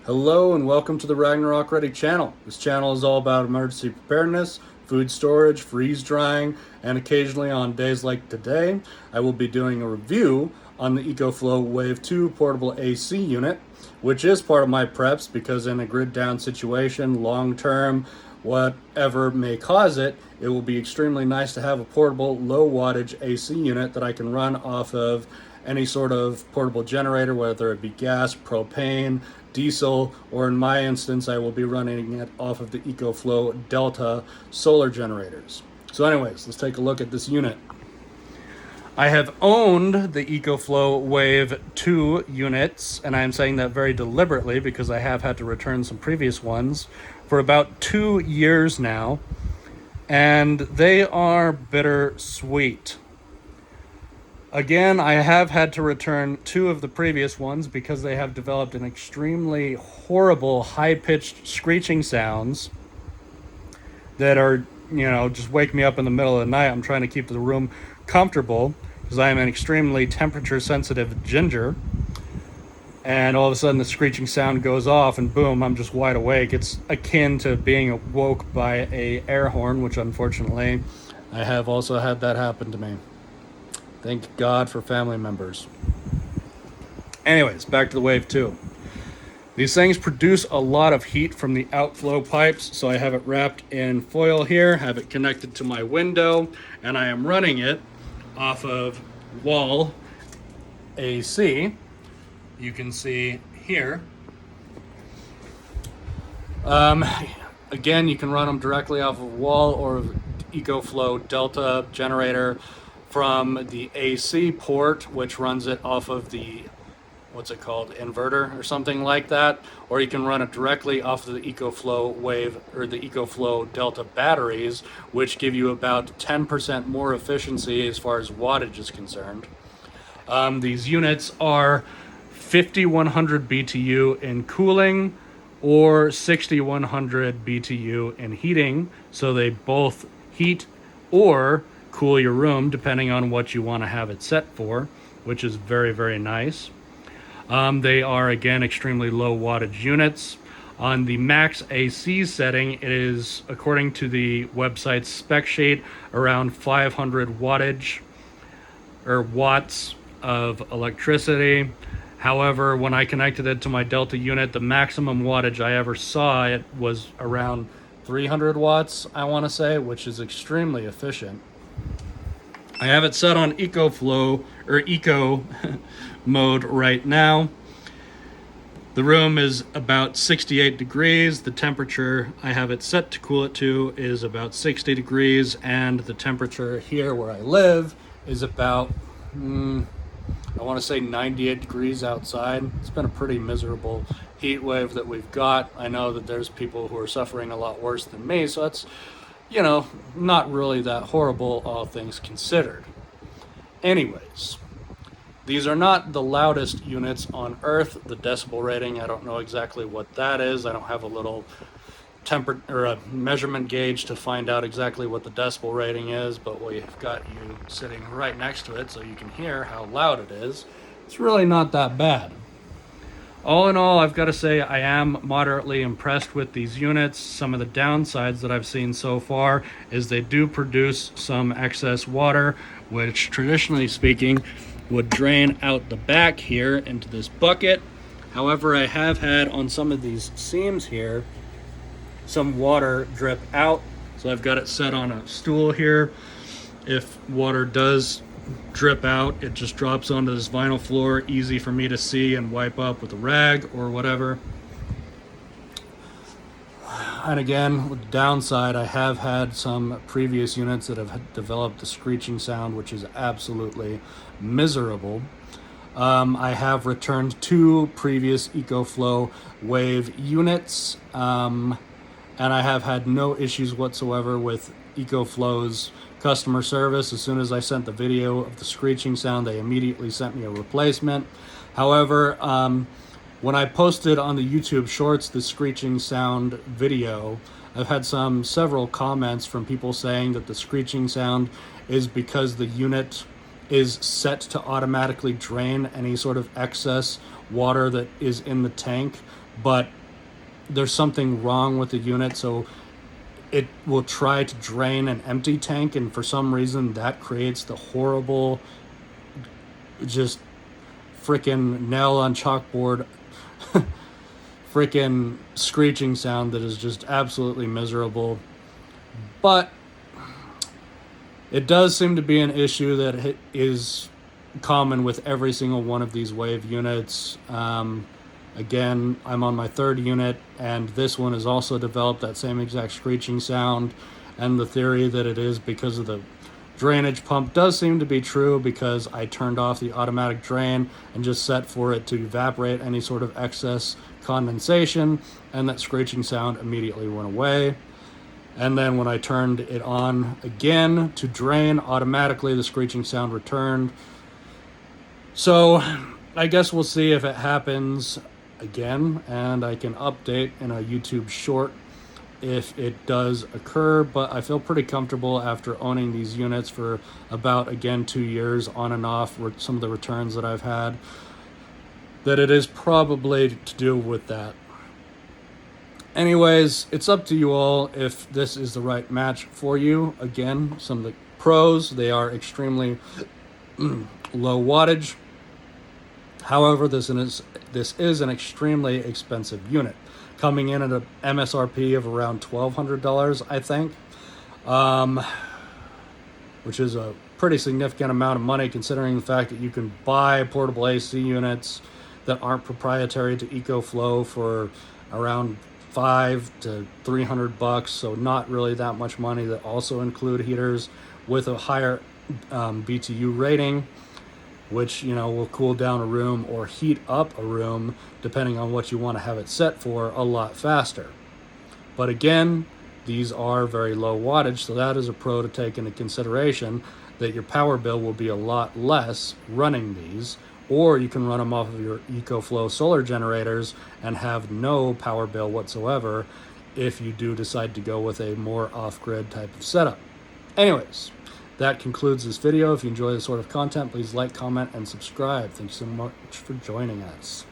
Hello and welcome to the Ragnarok Ready channel. This channel is all about emergency preparedness, food storage, freeze drying, and occasionally on days like today, I will be doing a review on the Ecoflow Wave 2 portable AC unit, which is part of my preps because in a grid down situation, long term, whatever may cause it, it will be extremely nice to have a portable low wattage AC unit that I can run off of any sort of portable generator, whether it be gas, propane, diesel, or in my instance, I will be running it off of the Ecoflow Delta solar generators. So anyways, let's take a look at this unit. I have owned the Ecoflow Wave 2 units, and I am saying that very deliberately because I have had to return some previous ones for about 2 years now, and they are bittersweet. Again, I have had to return 2 of the previous ones because they have developed an extremely horrible high-pitched screeching sounds that are, just wake me up in the middle of the night. I'm trying to keep the room comfortable because I am an extremely temperature-sensitive ginger. And all of a sudden the screeching sound goes off and boom, I'm just wide awake. It's akin to being awoke by an air horn, which unfortunately I have also had that happen to me. Thank God for family members. Anyways, back to the Wave 2. These things produce a lot of heat from the outflow pipes, so I have it wrapped in foil here, have it connected to my window, and I am running it off of wall AC. You can see here. Again, you can run them directly off of wall or Ecoflow Delta generator from the AC port, which runs it off of the, inverter or something like that, or you can run it directly off of the Ecoflow Wave or the Ecoflow Delta batteries, which give you about 10% more efficiency as far as wattage is concerned. These units are 5100 BTU in cooling or 6100 BTU in heating, so they both heat or cool your room depending on what you want to have it set for, which is very, very nice. They are, again, extremely low wattage units. On the max AC setting, it is, according to the website's spec sheet, around 500 wattage or watts of electricity. However, when I connected it to my Delta unit, the maximum wattage I ever saw it was around 300 watts, I want to say, which is extremely efficient. I have it set on Ecoflow or Eco mode right now. The room is about 68 degrees. The temperature I have it set to cool it to is about 60 degrees, and the temperature here where I live is about, I want to say 98 degrees outside. It's been a pretty miserable heat wave that we've got. I know that there's people who are suffering a lot worse than me, so that's not really that horrible, all things considered. Anyways, these are not the loudest units on Earth. The decibel rating, I don't know exactly what that is. I don't have a little a measurement gauge to find out exactly what the decibel rating is, but we've got you sitting right next to it so you can hear how loud it is. It's really not that bad. All in all, I've got to say I am moderately impressed with these units. Some of the downsides that I've seen so far is they do produce some excess water, which traditionally speaking would drain out the back here into this bucket. However, I have had on some of these seams here some water drip out. So I've got it set on a stool here. If water does drip out, it just drops onto this vinyl floor, easy for me to see and wipe up with a rag or whatever. And again, with the downside, I have had some previous units that have developed a screeching sound, which is absolutely miserable. I have returned 2 previous Ecoflow Wave units, and I have had no issues whatsoever with Ecoflow's customer service. As soon as I sent the video of the screeching sound, they immediately sent me a replacement. However, when I posted on the YouTube Shorts the screeching sound video, I've had several comments from people saying that the screeching sound is because the unit is set to automatically drain any sort of excess water that is in the tank, but there's something wrong with the unit, so it will try to drain an empty tank, and for some reason that creates the horrible, just freaking nail on chalkboard freaking screeching sound that is just absolutely miserable. But it does seem to be an issue that is common with every single one of these wave units. Again, I'm on my third unit, and this one has also developed that same exact screeching sound, and the theory that it is because of the drainage pump does seem to be true, because I turned off the automatic drain and just set for it to evaporate any sort of excess condensation, and that screeching sound immediately went away. And then when I turned it on again to drain, automatically the screeching sound returned. So I guess we'll see if it happens again, and I can update in a YouTube short if it does occur. But I feel pretty comfortable after owning these units for about, again, 2 years on and off, some of the returns that I've had, that it is probably to do with that. Anyways, it's up to you all if this is the right match for you. Again, some of the pros, they are extremely low wattage. However, this is an extremely expensive unit, coming in at a MSRP of around $1,200, I think, which is a pretty significant amount of money, considering the fact that you can buy portable AC units that aren't proprietary to Ecoflow for around $500 to $300, so not really that much money, that also include heaters with a higher BTU rating, which, you know, will cool down a room or heat up a room, depending on what you want to have it set for, a lot faster. But again, these are very low wattage, so that is a pro to take into consideration, that your power bill will be a lot less running these. Or you can run them off of your Ecoflow solar generators and have no power bill whatsoever if you do decide to go with a more off-grid type of setup. Anyways, that concludes this video. If you enjoy this sort of content, please like, comment, and subscribe. Thanks so much for joining us.